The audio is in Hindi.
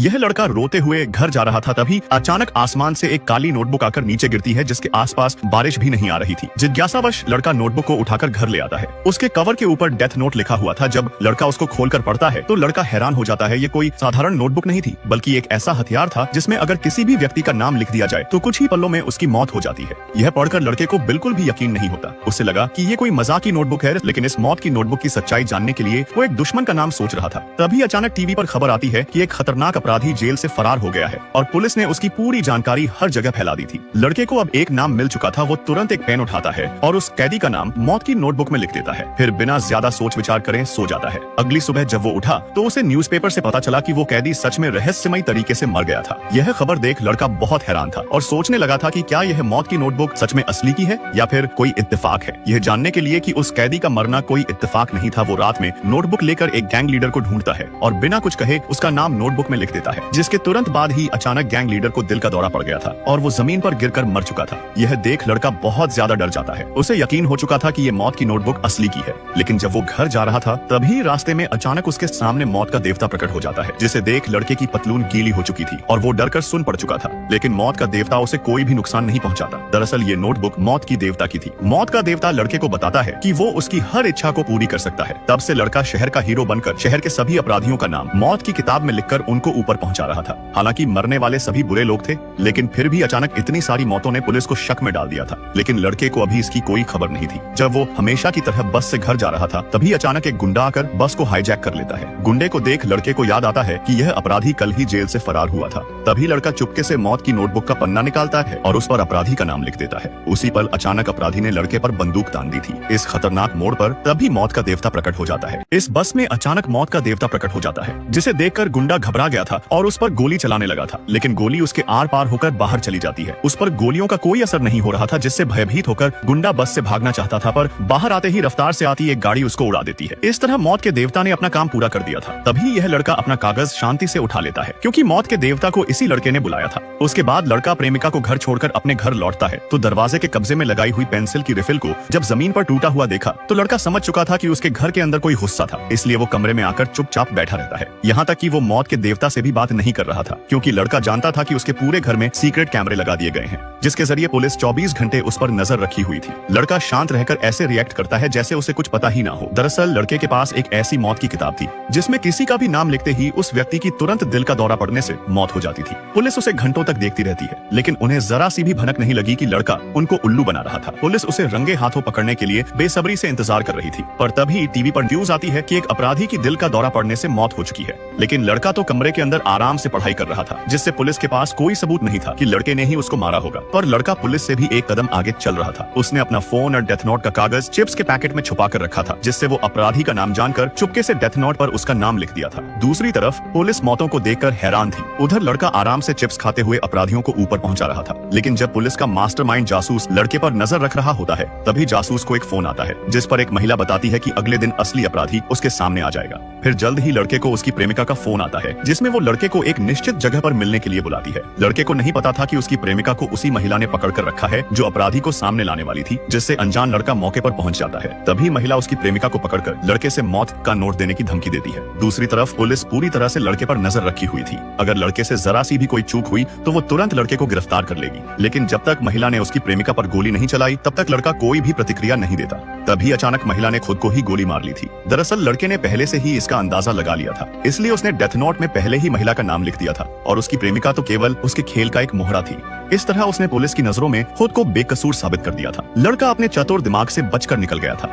यह लड़का रोते हुए घर जा रहा था, तभी अचानक आसमान से एक काली नोटबुक आकर नीचे गिरती है, जिसके आसपास बारिश भी नहीं आ रही थी। जिज्ञासावश लड़का नोटबुक को उठाकर घर ले आता है। उसके कवर के ऊपर डेथ नोट लिखा हुआ था। जब लड़का उसको खोलकर पढ़ता है तो लड़का हैरान हो जाता है। ये कोई साधारण नोटबुक नहीं थी, बल्कि एक ऐसा हथियार था जिसमें अगर किसी भी व्यक्ति का नाम लिख दिया जाए तो कुछ ही पलों में उसकी मौत हो जाती है। यह पढ़कर लड़के को बिल्कुल भी यकीन नहीं होता। उससे लगा कि ये कोई मजाक की नोटबुक है, लेकिन इस मौत की नोटबुक की सच्चाई जानने के लिए वो एक दुश्मन का नाम सोच रहा था। तभी अचानक टीवी पर खबर आती है कि एक खतरनाक अपराधी जेल से फरार हो गया है और पुलिस ने उसकी पूरी जानकारी हर जगह फैला दी थी। लड़के को अब एक नाम मिल चुका था। वो तुरंत एक पेन उठाता है और उस कैदी का नाम मौत की नोटबुक में लिख देता है। फिर बिना ज्यादा सोच विचार करे सो जाता है। अगली सुबह जब वो उठा तो उसे न्यूज़पेपर से पता चला कि वो कैदी सच में रहस्यमयी तरीके से मर गया था। यह खबर देख लड़का बहुत हैरान था और सोचने लगा था कि क्या यह मौत की नोटबुक सच में असली की है या फिर कोई इत्तेफाक है। यह जानने के लिए कि उस कैदी का मरना कोई इत्तेफाक नहीं था, वो रात में नोटबुक लेकर एक गैंग लीडर को ढूंढता है और बिना कुछ कहे उसका नाम नोटबुक में लिख देता है। जिसके तुरंत बाद ही अचानक गैंग लीडर को दिल का दौरा पड़ गया था और वो जमीन पर गिरकर मर चुका था। यह देख लड़का बहुत ज्यादा डर जाता है। उसे यकीन हो चुका था कि यह मौत की नोटबुक असली की है। लेकिन जब वो घर जा रहा था तभी रास्ते में अचानक उसके सामने मौत का देवता प्रकट हो जाता है, जिसे देख लड़के की पतलून गीली हो चुकी थी और वो डरकर सुन पड़ चुका था। लेकिन मौत का देवता उसे कोई भी नुकसान नहीं पहुंचाता। दरअसल ये नोटबुक मौत की देवता की थी। मौत का देवता लड़के को बताता है कि वो उसकी हर इच्छा को पूरी कर सकता है। तब से लड़का शहर का हीरो बनकर शहर के सभी अपराधियों का नाम मौत की किताब में लिखकर उनको ऊपर पहुंचा रहा था। हालांकि मरने वाले सभी बुरे लोग थे, लेकिन फिर भी अचानक इतनी सारी मौतों ने पुलिस को शक में डाल दिया था। लेकिन लड़के को अभी इसकी कोई खबर नहीं थी। जब वो हमेशा की तरह बस से घर जा रहा था तभी अचानक एक गुंडा आकर बस को हाईजैक कर लेता है। गुंडे को देख लड़के को याद आता है कि यह अपराधी कल ही जेल से फरार हुआ था। तभी लड़का चुपके से मौत की नोटबुक का पन्ना निकालता है और उस पर अपराधी का नाम लिख देता है। उसी पल अचानक अपराधी ने लड़के पर बंदूक तान दी थी। इस खतरनाक मोड़ पर तभी मौत का देवता प्रकट हो जाता है। इस बस में अचानक मौत का देवता प्रकट हो जाता है, जिसे देखकर गुंडा घबरा गया था और उस पर गोली चलाने लगा था। लेकिन गोली उसके आर पार होकर बाहर चली जाती है। उस पर गोलियों का कोई असर नहीं हो रहा था, जिससे भयभीत होकर गुंडा बस से भागना चाहता था, पर बाहर आते ही रफ्तार से आती एक गाड़ी उसको उड़ा देती है। इस तरह मौत के देवता ने अपना काम पूरा कर दिया था। तभी यह लड़का अपना कागज शांति से उठा लेता है, क्योंकि मौत के देवता को इसी लड़के ने बुलाया था। उसके बाद लड़का प्रेमिका को घर छोड़कर अपने घर लौटता है तो दरवाजे के कब्जे में लगाई हुई पेंसिल की रिफिल को जब जमीन पर टूटा हुआ देखा तो लड़का समझ चुका था कि उसके घर के अंदर कोई गुस्सा था। इसलिए वो कमरे में आकर चुपचाप बैठा रहता है। यहाँ तक कि वो मौत के देवता से भी बात नहीं कर रहा था, क्योंकि लड़का जानता था कि उसके पूरे घर में सीक्रेट कैमरे लगा दिए गए हैं, जिसके जरिए पुलिस 24 घंटे उस पर नजर रखी हुई थी। लड़का शांत रहकर ऐसे रिएक्ट करता है जैसे उसे कुछ पता ही ना हो। दरअसल लड़के के पास एक ऐसी मौत की किताब थी जिसमें किसी का भी नाम लिखते ही उस व्यक्ति की तुरंत दिल का दौरा पड़ने से मौत हो जाती थी। पुलिस उसे घंटों तक देखती रहती है, लेकिन उन्हें जरा सी भी भनक नहीं लगी कि लड़का उनको उल्लू बना रहा था। पुलिस उसे रंगे हाथों पकड़ने के लिए बेसब्री से इंतजार कर रही थी, पर तभी टीवी पर न्यूज आती है कि एक अपराधी की दिल का दौरा पड़ने से मौत हो चुकी है। लेकिन लड़का तो कमरे के अंदर आराम से पढ़ाई कर रहा था, जिससे पुलिस के पास कोई सबूत नहीं था कि लड़के ने ही उसको मारा होगा। पर लड़का पुलिस से भी एक कदम आगे चल रहा था। उसने अपना फोन और डेथ नोट का कागज चिप्स के पैकेट में छुपा कर रखा था, जिससे वो अपराधी का नाम जानकर चुपके से डेथ नोट पर उसका नाम लिख दिया था। दूसरी तरफ पुलिस मौतों को देखकर हैरान थी। उधर लड़का आराम से चिप्स खाते हुए अपराधियों को ऊपर पहुंचा रहा था। लेकिन जब पुलिस का मास्टरमाइंड जासूस लड़के पर नजर रख रहा होता है तभी जासूस को एक फोन आता है, जिस पर एक महिला बताती है कि अगले दिन असली अपराधी उसके सामने आ जाएगा। फिर जल्द ही लड़के को उसकी प्रेमिका का फोन आता है, जिसमें वो लड़के को एक निश्चित जगह पर मिलने के लिए बुलाती है। लड़के को नहीं पता था कि उसकी प्रेमिका को उसी महिला ने पकड़ कर रखा है जो अपराधी को सामने लाने वाली थी, जिससे अनजान लड़का मौके पर पहुंच जाता है। तभी महिला उसकी प्रेमिका को पकड़कर लड़के से मौत का नोट देने की धमकी देती है। दूसरी तरफ पुलिस पूरी तरह से लड़के पर नजर रखी हुई थी। अगर लड़के से जरा सी भी कोई चूक हुई तो वो तुरंत लड़के को गिरफ्तार कर लेगी। लेकिन जब तक महिला ने उसकी प्रेमिका पर गोली नहीं चलाई तब तक लड़का कोई भी प्रतिक्रिया नहीं देता। तभी अचानक महिला ने खुद को ही गोली मार ली थी। दरअसल लड़के ने पहले से ही इसका अंदाजा लगा लिया था, इसलिए उसने डेथ नोट में पहले ही महिला का नाम लिख दिया था और उसकी प्रेमिका तो केवल उसके खेल का एक मोहरा थी। इस तरह उसने पुलिस की नजरों में खुद को बेकसूर साबित कर दिया था। लड़का अपने चतुर दिमाग से बचकर निकल गया था।